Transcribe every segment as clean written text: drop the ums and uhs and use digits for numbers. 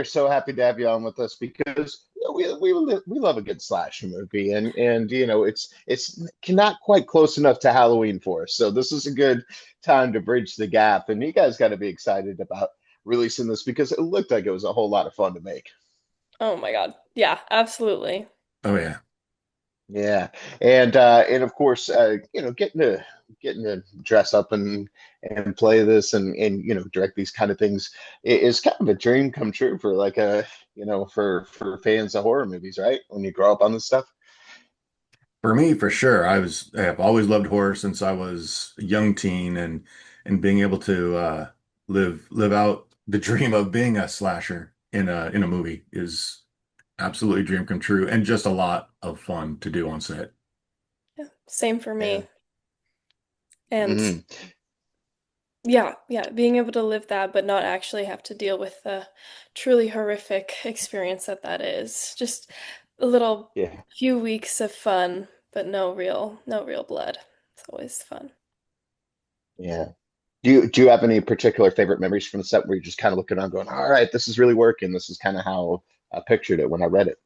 are so happy to have you on with us because we love a good slasher movie, and it's not quite close enough to Halloween for us. So this is a good time to bridge the gap, and you guys got to be excited about releasing this because it looked like it was a whole lot of fun to make. Oh my God. Yeah, absolutely. Oh yeah. Yeah, and of course, getting to dress up and play this and direct these kind of things is kind of a dream come true for like a for fans of horror movies, right? When you grow up on this stuff. For me, for sure. I have always loved horror since I was a young teen and being able to live out the dream of being a slasher in a movie is absolutely a dream come true and just a lot of fun to do on set. Yeah, same for Yeah. me. And Hmm. yeah, yeah, being able to live that but not actually have to deal with the truly horrific experience that is. Just a little Yeah. few weeks of fun, but no real blood. It's always fun. Yeah. Do you have any particular favorite memories from the set where you're just kind of looking around going, all right, this is really working. This is kind of how I pictured it when I read it.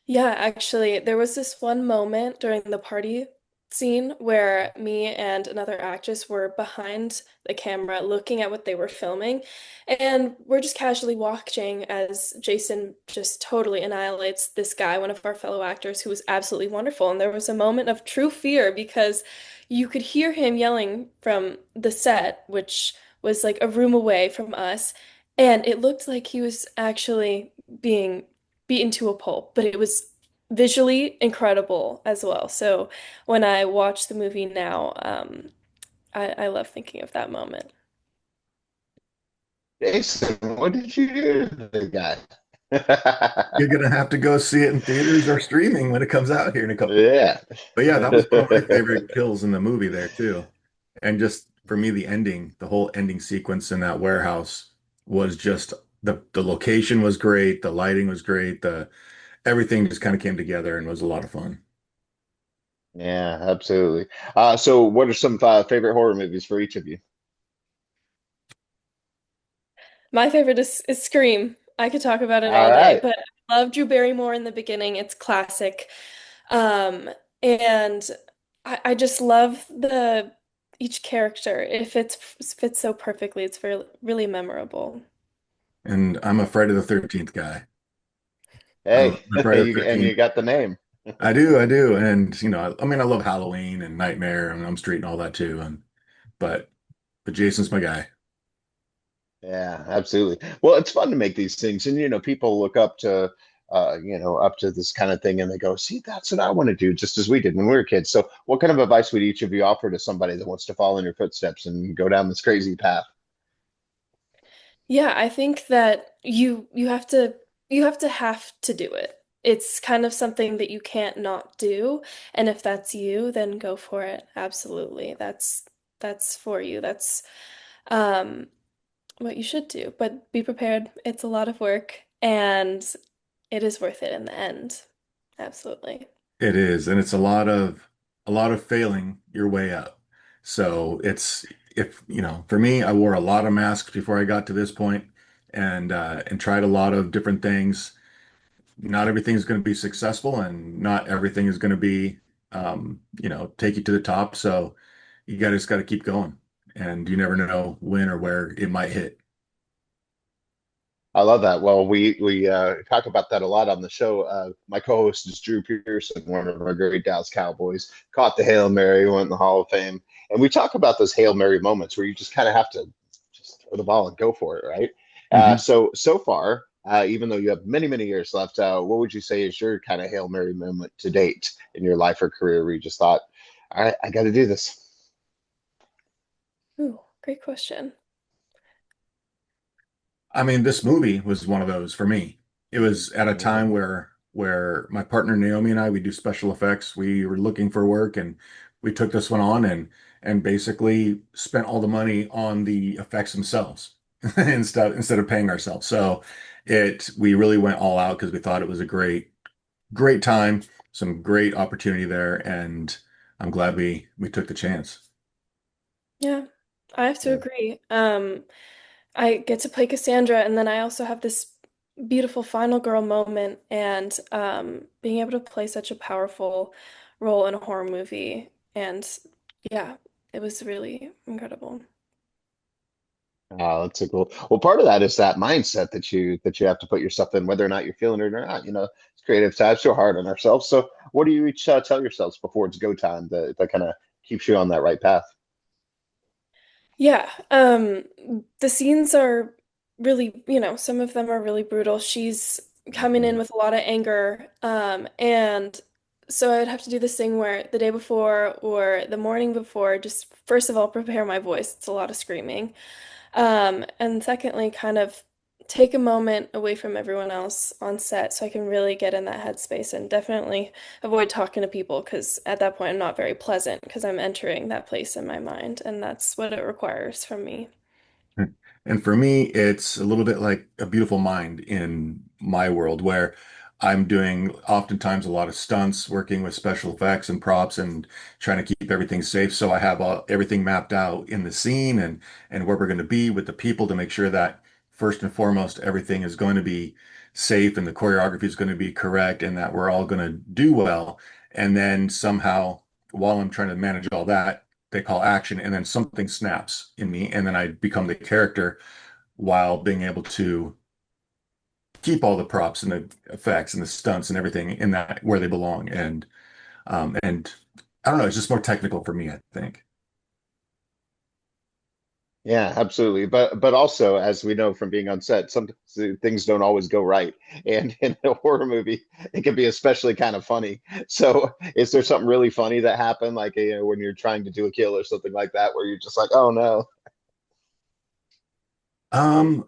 Yeah, actually, there was this one moment during the party scene where me and another actress were behind the camera looking at what they were filming, and we're just casually watching as Jason just totally annihilates this guy, one of our fellow actors, who was absolutely wonderful. And there was a moment of true fear because you could hear him yelling from the set, which was like a room away from us, and it looked like he was actually being beaten to a pulp, but it was visually incredible as well. So when I watch the movie now, I love thinking of that moment. Jason, what did you do to the guy? You're gonna have to go see it in theaters or streaming when it comes out here in a couple. Yeah. But yeah, that was one of my favorite kills in the movie there too. And just for me, the ending, the whole ending sequence in that warehouse was just the location was great, the lighting was great, the everything just kind of came together and was a lot of fun. Yeah, absolutely. So what are some favorite horror movies for each of you? My favorite is Scream. I could talk about it All all day, right. but I love Drew Barrymore in the beginning. It's classic. And I just love the each character. It fits so perfectly. It's very really memorable. And I'm a Friday the 13th guy. Hey, I'm a Friday the and 13th. you got the name. I do. And I mean, I love Halloween and Nightmare and Elm Street and all that too. But but Jason's my guy. Yeah, absolutely. Well, it's fun to make these things, and people look up to this kind of thing, and they go, "See, that's what I want to do," just as we did when we were kids. So, what kind of advice would each of you offer to somebody that wants to follow in your footsteps and go down this crazy path? Yeah, I think that you have to do it. It's kind of something that you can't not do, and if that's you, then go for it. Absolutely. That's for you. That's um what you should do. But be prepared. It's a lot of work and it is worth it in the end. Absolutely. It is, and it's a lot of failing your way up. So it's if for me, I wore a lot of masks before I got to this point and tried a lot of different things. Not everything is going to be successful and not everything is going to be take you to the top. So you got just got to keep going. And you never know when or where it might hit. I love that. Well, we talk about that a lot on the show. My co-host is Drew Pearson, one of our great Dallas Cowboys. Caught the Hail Mary, went in the Hall of Fame, and we talk about those Hail Mary moments where you just kind of have to just throw the ball and go for it, right? Mhm. So far, even though you have many many years left, what would you say is your kind of Hail Mary moment to date in your life or career where you just thought, all right, I got to do this? Ooh, great question. I mean, this movie was one of those for me. It was at a Yeah. time where my partner Naomi and I, we do special effects. We were looking for work and we took this one on and basically spent all the money on the effects themselves instead of paying ourselves. So it we really went all out because we thought it was a great time, some great opportunity there, and I'm glad we took the chance. Yeah, I have to Yeah. agree. I get to play Cassandra, and then I also have this beautiful final girl moment, and being able to play such a powerful role in a horror movie, and yeah, it was really incredible. Oh, that's so cool. Well, part of that is that mindset that you have to put yourself in, whether or not you're feeling it or not. You know, it's creative times so hard on ourselves. So, what do you each tell yourselves before it's go time that kind of keeps you on that right path? Yeah, the scenes are really, some of them are really brutal. She's coming in Mhm. with a lot of anger, and so I would have to do this thing where the day before or the morning before, just first of all, prepare my voice. It's a lot of screaming. And secondly, kind of take a moment away from everyone else on set so I can really get in that headspace and definitely avoid talking to people because at that point I'm not very pleasant because I'm entering that place in my mind and that's what it requires from me. And for me, it's a little bit like a beautiful mind in my world where I'm doing oftentimes a lot of stunts, working with special effects and props and trying to keep everything safe. So I have everything mapped out in the scene and where we're going to be with the people to make sure that first and foremost, everything is going to be safe and the choreography is going to be correct and that we're all going to do well. And then somehow, while I'm trying to manage all that, they call action, and then something snaps in me, and then I become the character while being able to keep all the props and the effects and the stunts and everything in that where they belong. And I don't know, it's just more technical for me, I think. Yeah, absolutely. But also, as we know from being on set, some things don't always go right. And in a horror movie, it can be especially kind of funny. So, is there something really funny that happened, like when you're trying to do a kill or something like that, where you're just like, oh no, Um,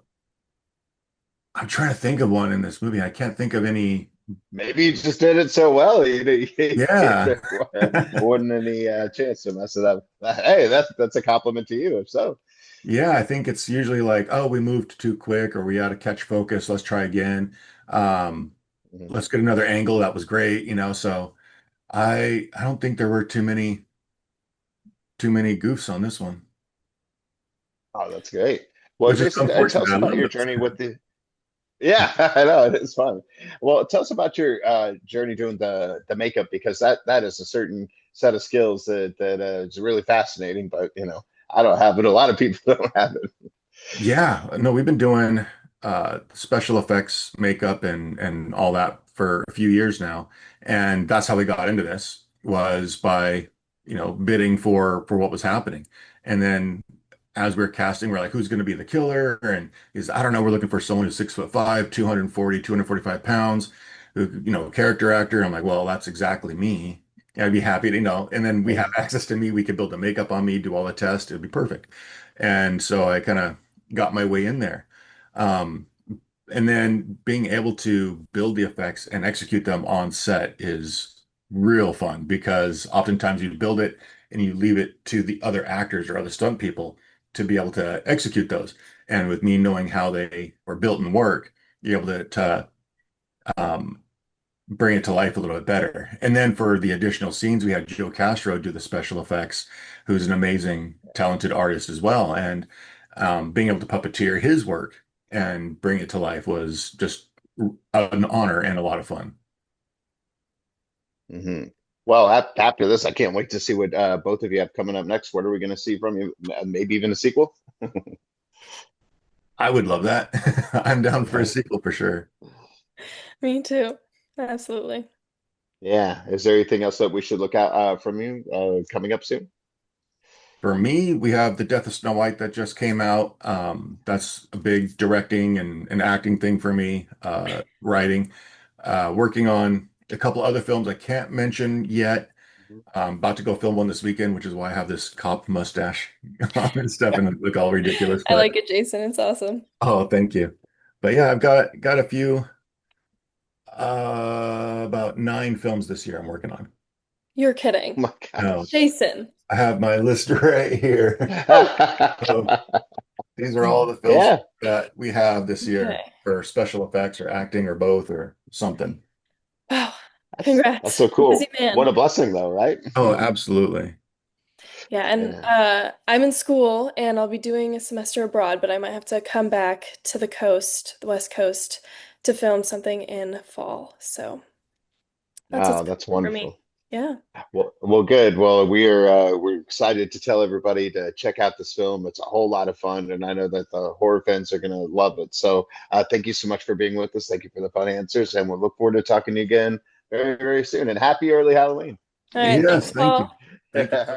I'm trying to think of one in this movie. I can't think of any. maybe you just did it so well, Yeah. there wasn't any chance to mess it up. Hey, that's a compliment to you, if so. Yeah, I think it's usually like, oh, we moved too quick or we had to catch focus. Let's try again. Um, Mhm. let's get another angle. That was great, So I don't think there were too many goofs on this one. Oh, that's great. Well, Which is Jason, tell unfortunate. us I about love your those. journey with the. Yeah, I know it is fun. Well, tell us about your journey doing the makeup because that is a certain set of skills that is really fascinating. But I don't have it. A lot of people don't have it. Yeah, no, we've been doing special effects, makeup, and all that for a few years now, and that's how we got into this was by bidding for what was happening, and then as we're casting, we're like, who's going to be the killer? And he's, I don't know, we're looking for someone who's 6'5", 240, 245 pounds, who character actor. I'm like, well, that's exactly me. I'd be happy to. And then we have access to me. We could build the makeup on me, do all the tests. It'd be perfect. And so I kind of got my way in there. Um, and then being able to build the effects and execute them on set is real fun because oftentimes you build it and you leave it to the other actors or other stunt people to be able to execute those. And with me knowing how they were built and work, you're able to um, bring it to life a little bit better. And then for the additional scenes, we had Joe Castro do the special effects, who's an amazing, talented artist as well. And being able to puppeteer his work and bring it to life was just an honor and a lot of fun. Hmm. Well, after this, I can't wait to see what both of you have coming up next. What are we going to see from you? Maybe even a sequel? I would love that. I'm down for a sequel for sure. Me too. Absolutely. Yeah. Is there anything else that we should look out from you coming up soon? For me, we have The Death of Snow White that just came out. That's a big directing and acting thing for me, writing. Working on a couple other films I can't mention yet. I'm about to go film one this weekend, which is why I have this cop mustache on and stuff and look all ridiculous. I But like it, Jason. It's awesome. oh, thank you. But yeah, I've got a few, about 9 films this year I'm working on. You're Oh kidding. my No, gosh. Jason. I have my list right here. So these are all the films Yeah. that we have this year Okay. for special effects or acting or both or something. Wow. That's Congrats. so Busy cool. What man. a blessing though, right? Oh, absolutely. Yeah, and Yeah. I'm in school and I'll be doing a semester abroad, but I might have to come back to the coast, the West Coast, to film something in fall. So that's what's Oh, coming that's up for me. wonderful. Yeah. Well, good. Well, we're excited to tell everybody to check out this film. It's a whole lot of fun, and I know that the horror fans are going to love it. So, thank you so much for being with us. Thank you for the fun answers, and we'll look forward to talking to you again very, very soon. And happy early Halloween. All right. Yes, Thanks, thank you. Paul. Thank you. All right.